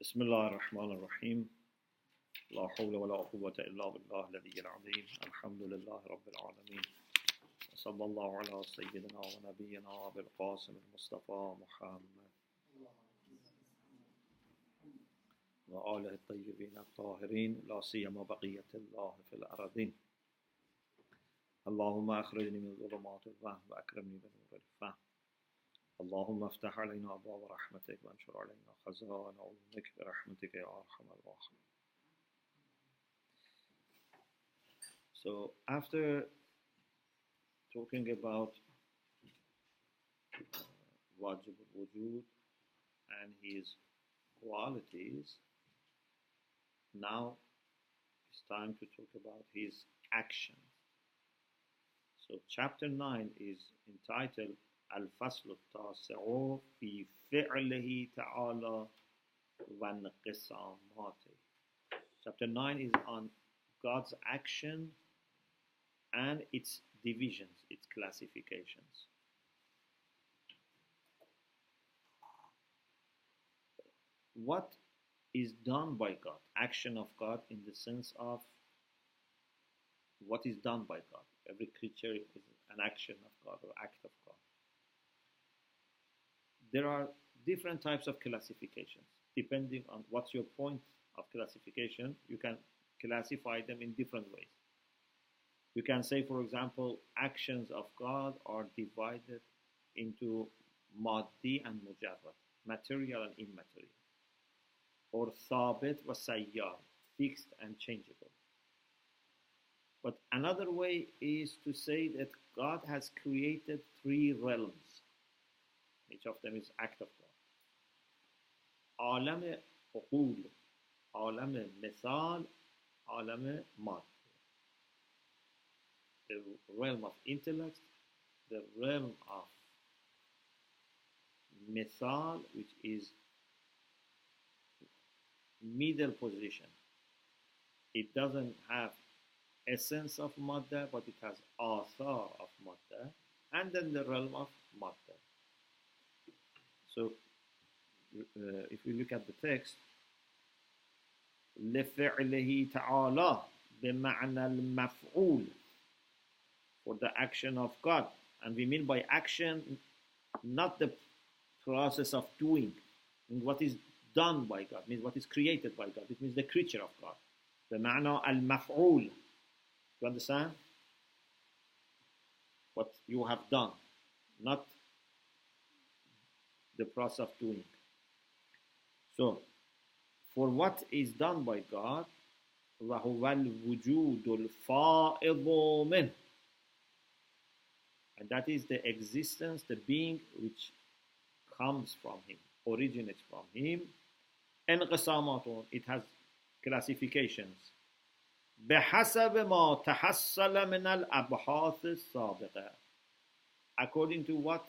بسم الله الرحمن الرحيم لا حول ولا قوة إلا بالله العلي العظيم الحمد لله رب العالمين صلى الله على سيدنا ونبينا أبي القاسم المصطفى محمد وآله الطيبين الطاهرين لا سيما بقية الله في الأرضين اللهم أخرجني من ظلمات الوهم وأكرمني بنور الفهم اللهم افتح علينا أبواب رحمتك وانشر علينا خزائن علمك برحمتك يا أرحم الراحمين. So after talking about Wajib al-Wujud and his qualities, now it's time to talk about his actions. So chapter 9 is entitled الفصل التاسع في فعله تعالى وانقساماته. Chapter 9 is on God's action and its divisions, its classifications. What is done by God? Action of God in the sense of what is done by God. Every creature is an action of God or act of God. There are different types of classifications. Depending on what's your point of classification, you can classify them in different ways. You can say, for example, actions of God are divided into maddi and mujarrad, material and immaterial, or thabit wa sayyar, fixed and changeable. But another way is to say that God has created three realms. Each of them is act of God. Alam uqul, alam mithal, alam mad. The realm of intellect, the realm of mithal, which is middle position. It doesn't have essence of madda, but it has athar of madda, and then the realm of madda. So, if we look at the text, لِفِعْلِهِ تَعَالَى بِمَعْنَى الْمَفْعُولِ, for the action of God. And we mean by action, not the process of doing. Means what is done by God, means what is created by God. It means the creature of God. بِمَعْنَى الْمَفْعُولِ. You understand? What you have done, not the process of doing. So, for what is done by God, وَهُوَ الْوُجُودُ الْفَائِضُ مِنْهُ, and that is the existence, the being which comes from Him, originates from Him. انقسامات, it has classifications. بحسب ما تحصل من الأبحاث السابقة, according to what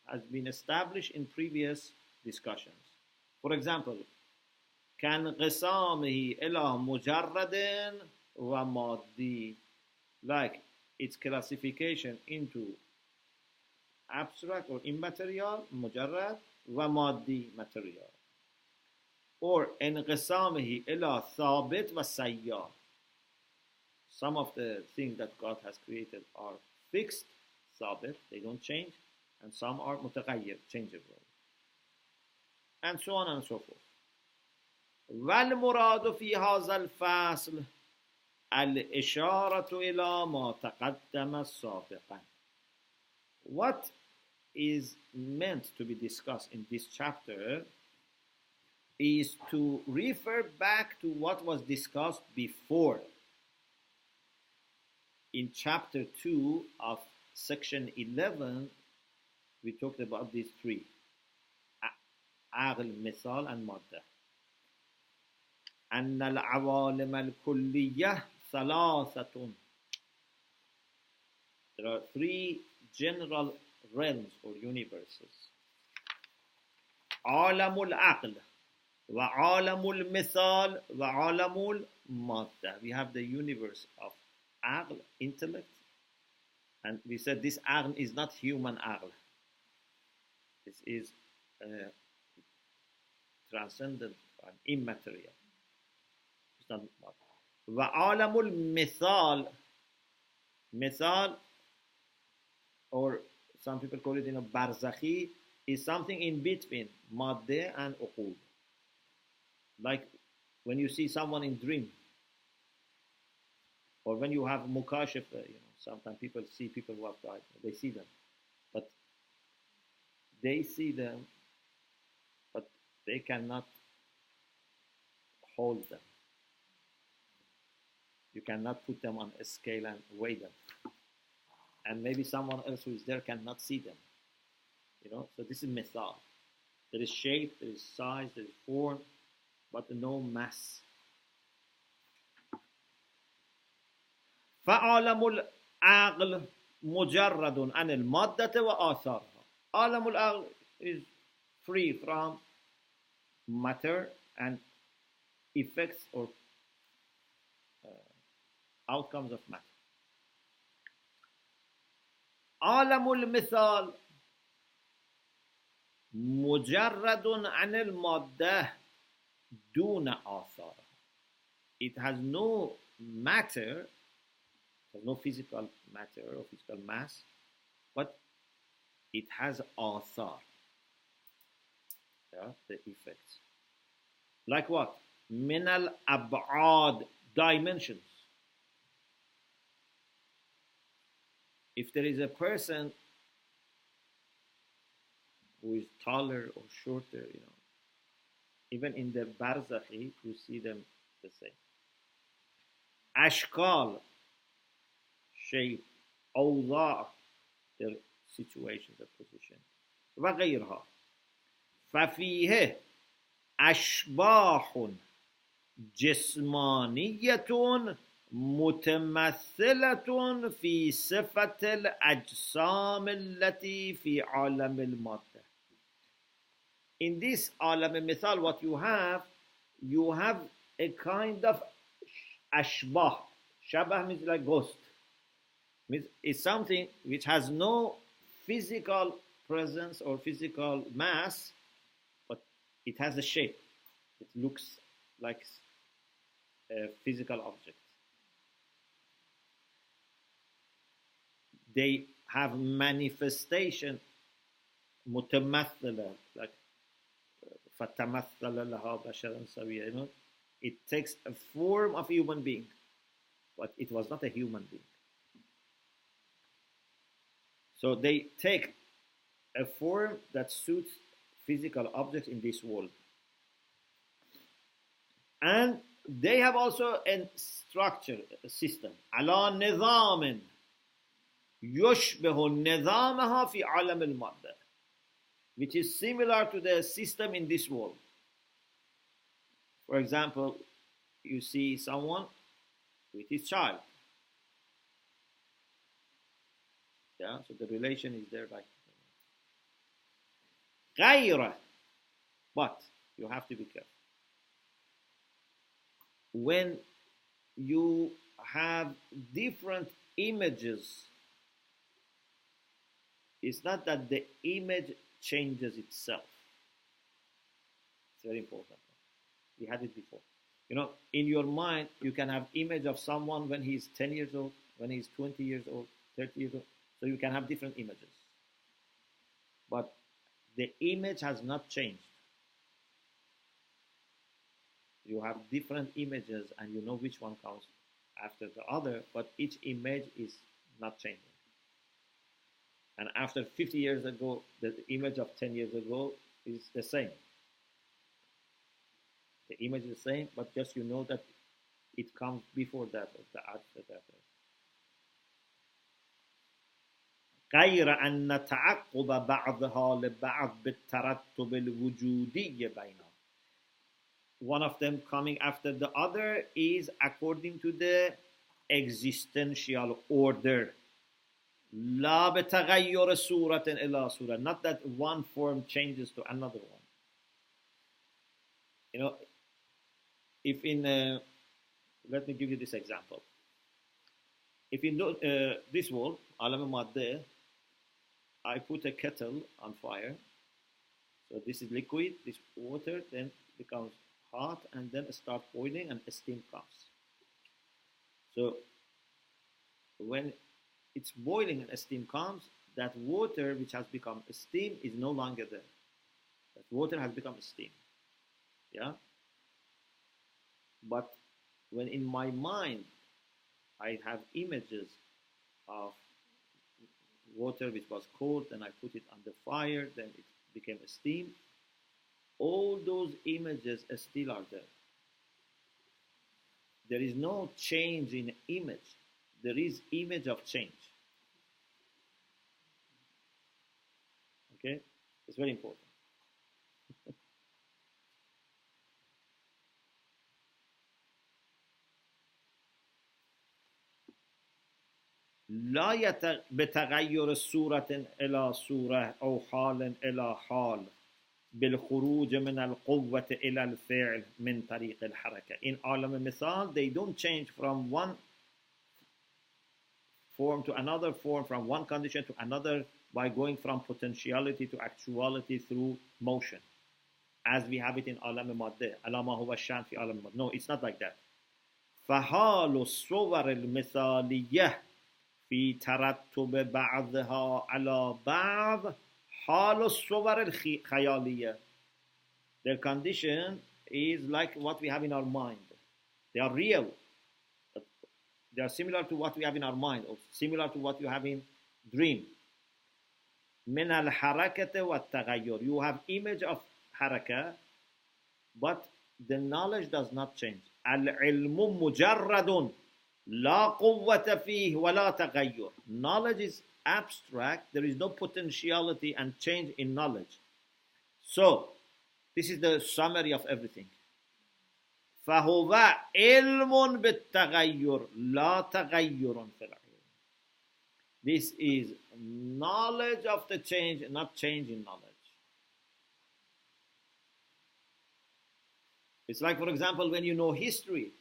has been established in previous discussions. For example, كانقسامه إلى مجرد ومادي, like its classification into abstract or immaterial, مجرد, ومادي, material. Or انقسامه إلى ثابت وسيار. Some of the things that God has created are fixed, ثابت, they don't change, and some are متغير, changeable, and so on and so forth. والمراد في هذا الفصل الإشارة إلى ما تقدم سابقا. What is meant to be discussed in this chapter is to refer back to what was discussed before. In chapter 2 of section 11, we talked about these three: aql, mithal, and madda. أن العوالم الكلية ثلاثة. There are three general realms or universes: عالم العقل, وعالم المثال, وعالم المادة. We have the universe of aql, intellect, and we said this aql is not human aql. This is transcendent and immaterial. It's not matter. وعالم المثال, مثال, or some people call it, barzakhi, is something in between madde and uqul. Like when you see someone in dream, or when you have mukashif, sometimes people see people who have died, they see them, but they see them, but they cannot hold them. You cannot put them on a scale and weigh them. And maybe someone else who is there cannot see them. So this is mithal. There is shape, there is size, there is form, but no mass. فعالم العقل مجرد عن المادة وآثارها. عالم العقل is free from matter and effects or outcomes of matter. عالم المثال مجرد عن المادة دون آثارها. It has no matter, it has no physical matter or physical mass, but it has آثار, the effects. Like what? من الأبعاد, dimensions. If there is a person who is taller or shorter, even in the barzakhi, you see them the same. Ashkal, shape, awda, their situations, their position. وغيرها. ففيه أشباح جسمانية متمثلة في صفة الأجسام التي في عالم المادة. In this alam al-mithal, what you have a kind of ashbah. Shabah means like ghost. It's something which has no physical presence or physical mass, but it has a shape. It looks like a physical object. They have manifestation, mutamathala, like فَتَمَثَّلَ لَهَا بَشَرًا سَوِيًّا. It takes a form of a human being, but it was not a human being. So they take a form that suits physical objects in this world. And they have also a structure, a system. عَلَى نِظَامٍ يُشْبِهُ نِظَامَهَا فِي عَالَمِ الْمَادَّةِ, which is similar to the system in this world. For example, you see someone with his child. So the relation is there like غير, but you have to be careful. When you have different images, it's not that the image changes itself. It's very important. We had it before. In your mind, you can have image of someone when he's 10 years old, when he's 20 years old, 30 years old. So you can have different images. But the image has not changed. You have different images and you know which one comes after the other, but each image is not changing. And after 50 years ago, the image of 10 years ago is the same. The image is the same, but just you know that it comes before that or after that. غير أن تعقب بعضها لبعض بالترتب الوجودي بينهم. One of them coming after the other is according to the existential order. لا بتغير صورة إلى صورة. Not that one form changes to another one. If let me give you this example. If in this world, alam al-madde, I put a kettle on fire. So this is liquid, this water then becomes hot and then start boiling and steam comes. So when it's boiling and steam comes, that water which has become steam is no longer there. That water has become steam. Yeah? But when in my mind I have images of water which was cold, then I put it on the fire, then it became a steam, all those images still are there. There is no change in image. There is image of change. Okay? It's very important. لا بتغير صورة إلى صورة أو حال إلى حال بالخروج من القوة إلى الفعل من طريق الحركة. In عالم المثال, they don't change from one form to another form, from one condition to another by going from potentiality to actuality through motion, as we have it in عالم مادة. على ما هو الشأن في عالم المادة. No, it's not like that. فحال الصور المثالية في ترتب بعضها على بعض حال الصور الخيالية. Their condition is like what we have in our mind. They are real. They are similar to what we have in our mind, or similar to what you have in dream. من الحركة والتغير. You have image of حركة, but the knowledge does not change. العلم مجرد لا قوة فيه ولا تغير. Knowledge is abstract. There is no potentiality and change in knowledge. So, this is the summary of everything. فهو علم بالتغير لا تغير في العلم. This is knowledge of the change, not change in knowledge. It's like, for example, when you know history,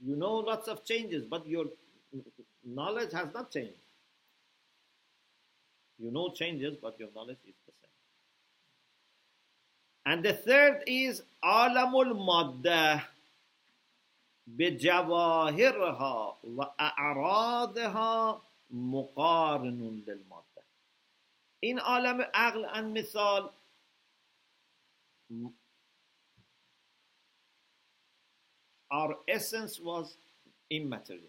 you know lots of changes, but your knowledge has not changed. You know changes, but your knowledge is the same. And the third is alamul maddah بجواهرها وأعراضها مقارن للمادة. In alam aql and misal, our essence was immaterial.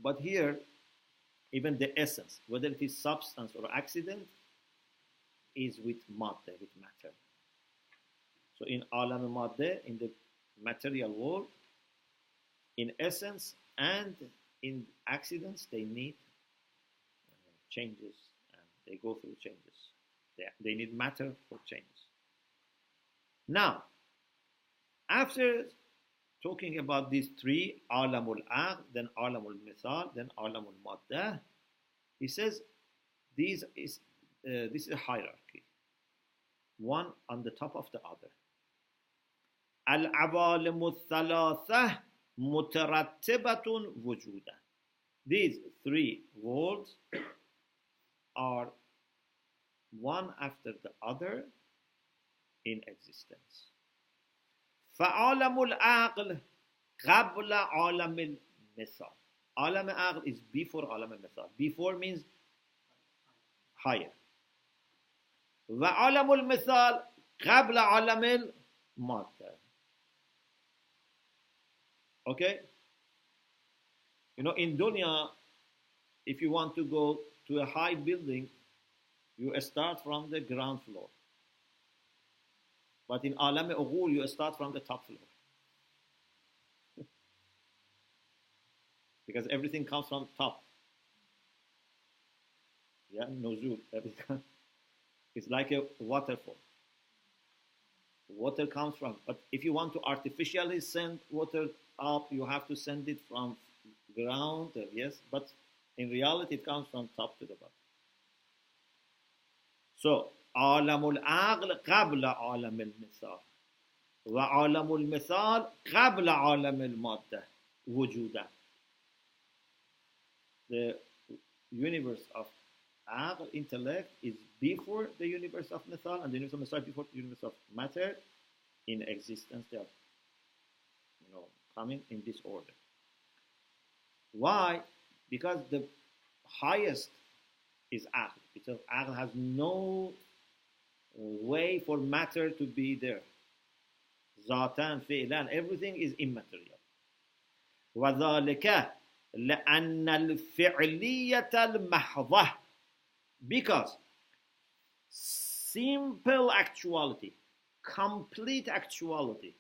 But here, even the essence, whether it is substance or accident, is with madde, with matter. So in alam madde, in the material world, in essence and in accidents, they need changes, and they go through changes. They need matter for changes. Now, after talking about these three, alamul aql, then alamul mithal, then alamul maddah, he says this is a hierarchy, one on the top of the other. Al-awalimu thalatha mutarattibatun wujuda. These three worlds are one after the other in existence. فعالم العقل قبل عالم المثال. عالم العقل is before عالم المثال. Before means higher. وعالم المثال قبل عالم المادة. Okay? You know, in dunya, if you want to go to a high building, you start from the ground floor. But in alam ughul, you start from the top floor. Because everything comes from top. Yeah, nuzul. It's like a waterfall. Water comes from, but if you want to artificially send water up, you have to send it from ground, yes, but in reality it comes from top to the bottom. So, عالم العقل قبل عالم المثال وعالم المثال قبل عالم المادة وجودا. The universe of aql, intellect, is before the universe of mithal, and the universe of mithal before the universe of matter. In existence, they are, coming in this order. Why? Because the highest is aql. Because aql has no way for matter to be there. Zatan, fi'lan, everything is immaterial. وَذَلِكَ لأن الفعلية المحضة, because simple actuality, complete actuality,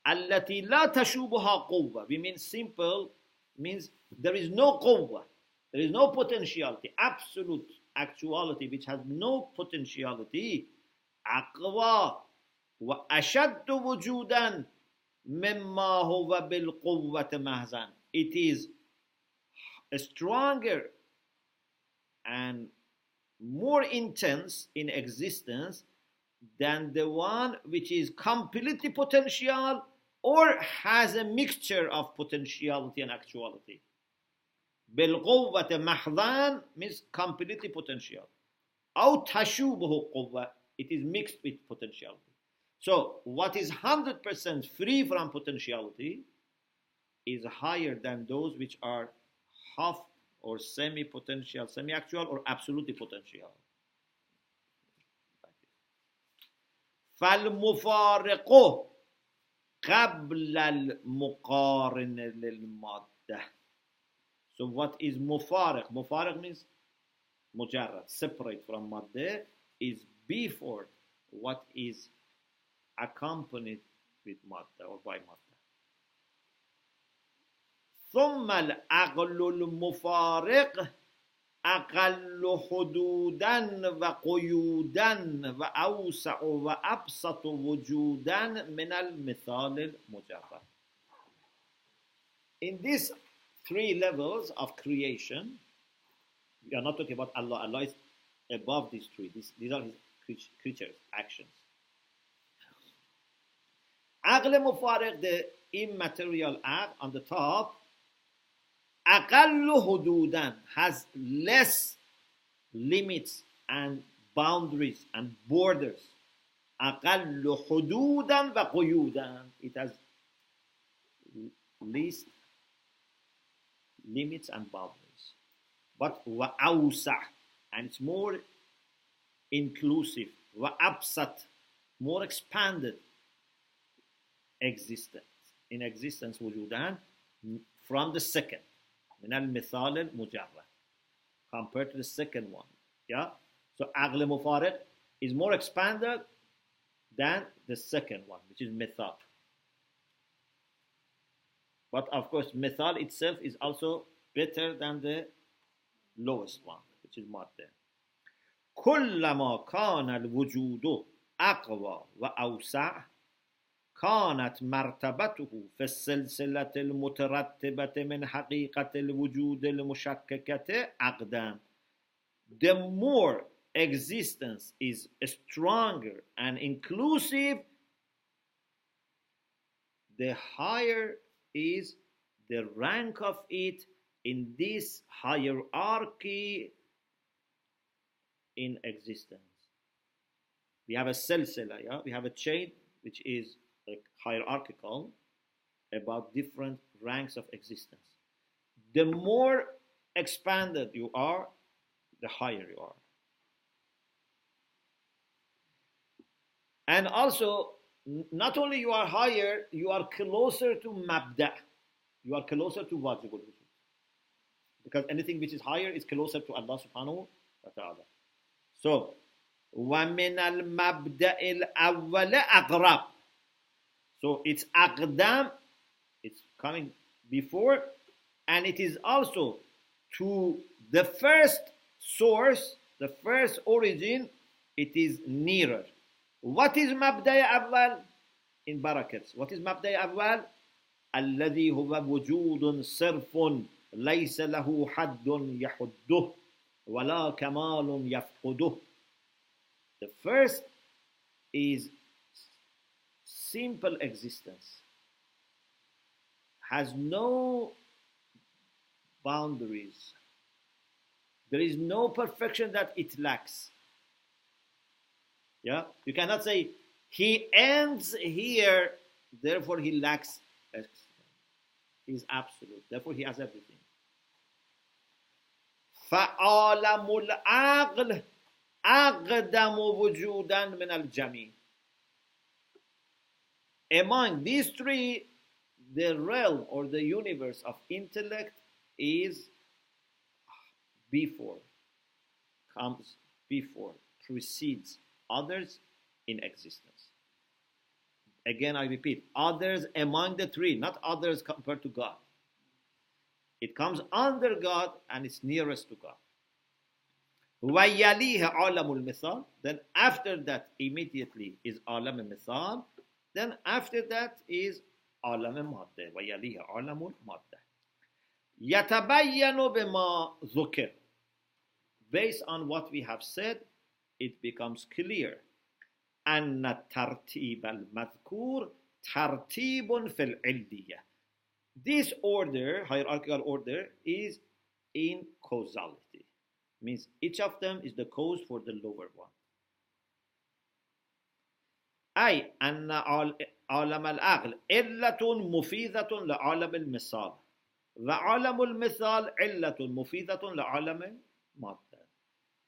التي لا تشوبها قوة, we mean simple means there is no قوة, there is no potentiality, absolute actuality which has no potentiality, أقوى وأشد وجودا مما هو بالقوة محضاً, it is stronger and more intense in existence than the one which is completely potential or has a mixture of potentiality and actuality. بالقوة محضاً means completely potential. أو تشوبه قوة, it is mixed with potentiality. So what is 100% free from potentiality is higher than those which are half or semi-potential, semi-actual, or absolutely potential. فالمفارق قبل المقارن للمادة. So what is مفارق? مفارق means مجرد, separate from مادة, is before what is accompanied with مادة or by مادة. ثم العقل المفارق أقل حدودا وقيودا وأوسع وأبسط وجودا من المثال المجرد. In these three levels of creation, we are not talking about Allah. Allah is above these three. These are His creatures, actions. Aql Mufariq, the immaterial act on the top, أقل حدودا, has less limits and boundaries and borders. أقل حدودا وقيودا, it has least limits and boundaries. But وأوسع, and it's more inclusive. وأبسط, more expanded existence. In existence وجودان from the second. من المثال المجرد, compared to the second one. Yeah? So عقل مفارق is more expanded than the second one, which is mithal. But of course, mithal itself is also better than the lowest one, which is madde. كلما كان الوجود أقوى وأوسع كانت مرتبته في السلسلة المترتبة من حقيقة الوجود المشككة أقدام. The more existence is stronger and inclusive, the higher is the rank of it in this hierarchy in existence. We have a silsila, yeah? We have a chain which is hierarchical about different ranks of existence. The more expanded you are, the higher you are. And also, not only you are higher, you are closer to mabda. You are closer to wajibul wujud. Because anything which is higher is closer to Allah subhanahu wa ta'ala. So, وَمِنَ الْمَبْدَأِ الْأَوَّلِ أَقْرَبُ. So it's aqdam, it's coming before, and it is also to the first source, the first origin, it is nearer. What is mabda' awwal? In barakats. What is mabda' awwal? الذي هو وجود صرف ليس له حد يحده ولا كمال يفقده. The first is simple existence, has no boundaries, There is no perfection that it lacks. Yeah? You cannot say, he ends here, therefore he lacks. He's absolute. Therefore he has everything. فَعَالَمُ الْعَقْلِ أَقْدَمُ وُجُودًا مِنَ الْجَمِيعِ. Among these three, the realm or the universe of intellect is before, comes before, precedes others in existence. Again, I repeat, others among the three, not others compared to God. It comes under God and it's nearest to God. وَيَلِيهَ عَالَمُ الْمِثَالِ. Then after that immediately is عالم المثال. Then after that is عالم المادة. وَيَلِيهَ عالم المادة. يَتَبَيَّنُ بِمَا ذُكِرْ. Based on what we have said, it becomes clear. أَنَّ التَّرْتِيبَ الْمَذْكُورِ تَرْتِيبٌ فِي الْعِلِّيَّةِ. This order, hierarchical order, is in causality. Means each of them is the cause for the lower one. أي أن عالم العقل علة مفيدة لعالم المثال وعالم المثال علة مفيدة لعالم المادة.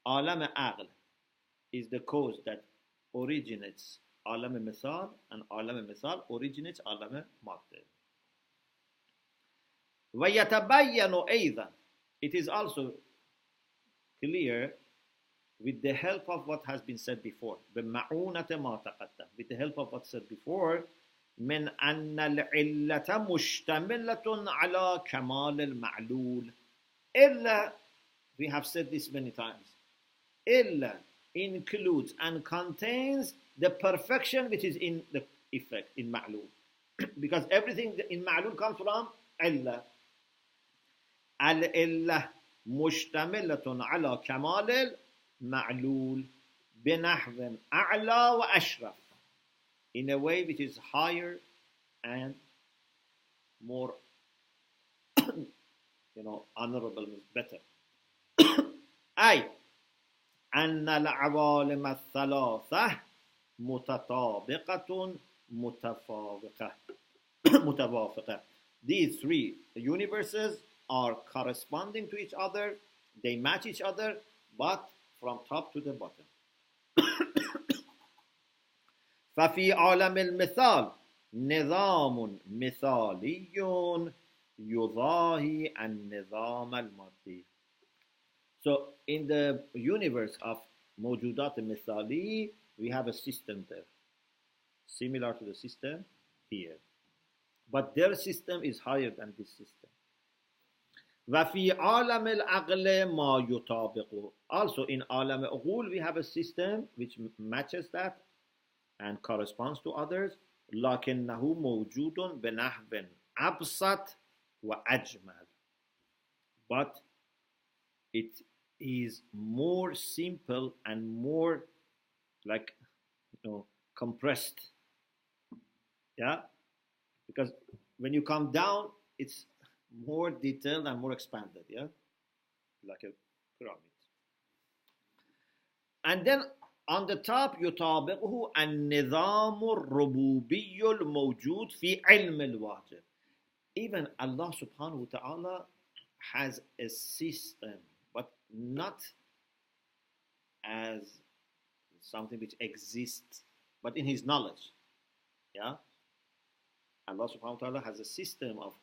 عالم عقل is the cause that originates عالم المثال, and عالم المثال originates عالم المادة. ويتبين أيضا, it is also clear with the help of what has been said before, بمعونة ما تقدم, with the help of what said before, من أن العلة مشتملة على كمال المعلول. إلا, we have said this many times, إلا includes and contains the perfection which is in the effect, in ma'lul. Because everything in ma'lul comes from إلا. العلة مشتملة على كمال المعلول بنحو أعلى وأشرف, in a way which is higher and more honorable, better. أي أن العوالم الثلاثة متطابقة متوافقة. These three universes are corresponding to each other, they match each other, but from top to the bottom. ففي عالم المثال نظام مثالي يضاهي النظام المادي. So in the universe of موجودات المثالي, we have a system there, similar to the system here. But their system is higher than this system. وفي عالم العقل ما يطابق. Also in عالم العقول we have a system which matches that and corresponds to others. لكنه موجود بنحو أبسط وأجمل. But it is more simple and more compressed. Yeah? Because when you come down, it's more detailed and more expanded, yeah? Like a pyramid. And then on the top, يطابقه النظام الربوبي الموجود في علم الواجب. Even Allah subhanahu wa ta'ala has a system, but not as something which exists, but in His knowledge. Yeah? Allah subhanahu wa ta'ala has a system of,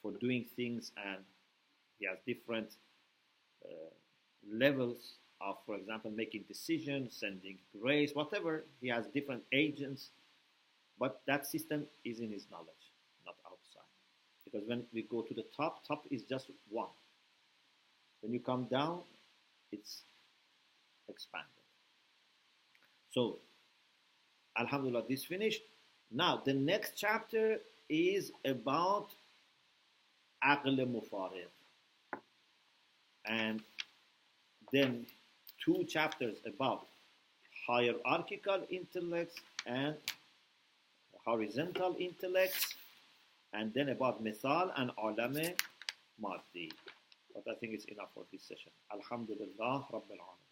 for doing things, and He has different levels of, for example, making decisions, sending grace, whatever. He has different agents, but that system is in His knowledge, not outside. Because when we go to the top is just one. When you come down, it's expanded. So, alhamdulillah, this finished. Now, the next chapter is about Aql Mufarid. And then 2 chapters about hierarchical intellects and horizontal intellects, and then about Mithal and Alam Maddi. But I think it's enough for this session. Alhamdulillah Rabbil Alamin.